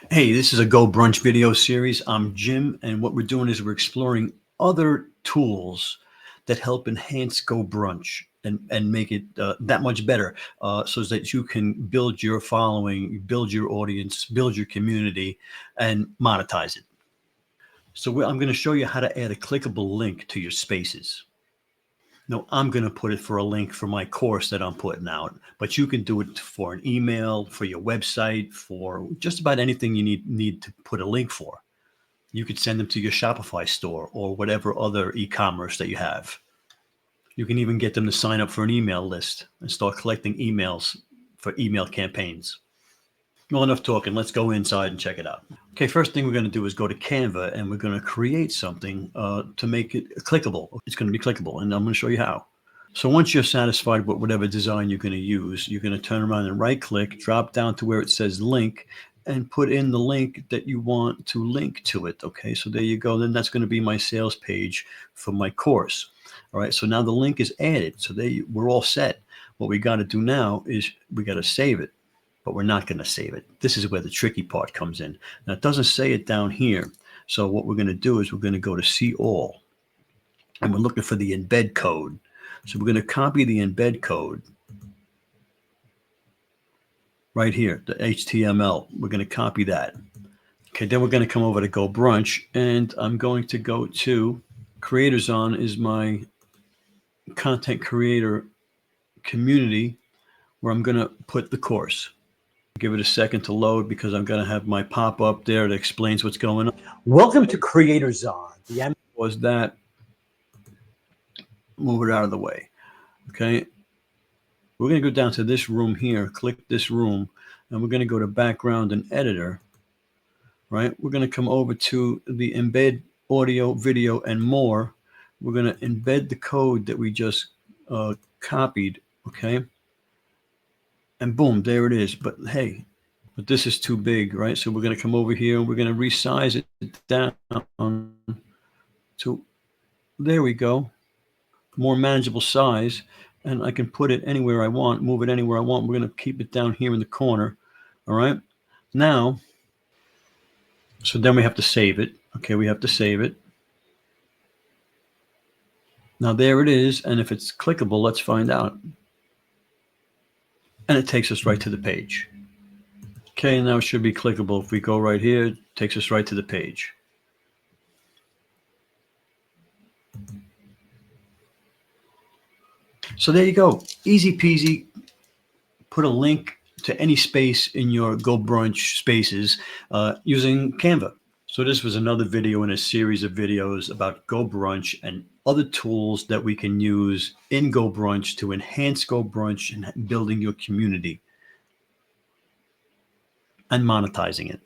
Hey, this is a GoBrunch video series. I'm Jim, and what we're doing is we're exploring other tools that help enhance GoBrunch and make it that much better, so that you can build your following, build your audience, build your community, and monetize it. So I'm going to show you how to add a clickable link to your spaces. No, I'm going to put it for a link for my course that I'm putting out, but you can do it for an email, for your website, for just about anything you need to put a link for. You could send them to your Shopify store or whatever other e-commerce that you have. You can even get them to sign up for an email list and start collecting emails for email campaigns. Well, enough talking. Let's go inside and check it out. Okay, first thing we're going to do is go to Canva, and we're going to create something to make it clickable. It's going to be clickable, and I'm going to show you how. So once you're satisfied with whatever design you're going to use, you're going to turn around and right click, drop down to where it says link, and put in the link that you want to link to it. Okay, so there you go. Then that's going to be my sales page for my course. All right, so now the link is added. So we're all set. What we got to do now is we got to save it, but we're not going to save it. This is where the tricky part comes in. Now it doesn't say it down here. So what we're going to do is we're going to go to see all, and we're looking for the embed code. So we're going to copy the embed code right here, the HTML. We're going to copy that. Okay, then we're going to come over to GoBrunch, and I'm going to go to Creators On is my content creator community where I'm going to put the course. Give it a second to load because I'm going to have my pop-up there that explains what's going on. Welcome to Creators On. The end was that. Move it out of the way. Okay. We're going to go down to this room here, click this room, and we're going to go to background and editor, right? We're going to come over to the embed audio, video, and more. We're going to embed the code that we just copied, okay? And boom, there it is. But hey, but this is too big, right? So we're going to come over here and we're going to resize it down to, there we go, more manageable size. And I can put it anywhere I want, move it anywhere I want. We're going to keep it down here in the corner. All right. Now, so then we have to save it. Okay, we have to save it. Now there it is. And if it's clickable, let's find out. And it takes us right to the page. Okay, now it should be clickable. If we go right here, it takes us right to the page. So there you go. Easy peasy. Put a link to any space in your GoBrunch spaces using Canva. So this was another video in a series of videos about GoBrunch and other tools that we can use in GoBrunch to enhance GoBrunch and building your community and monetizing it.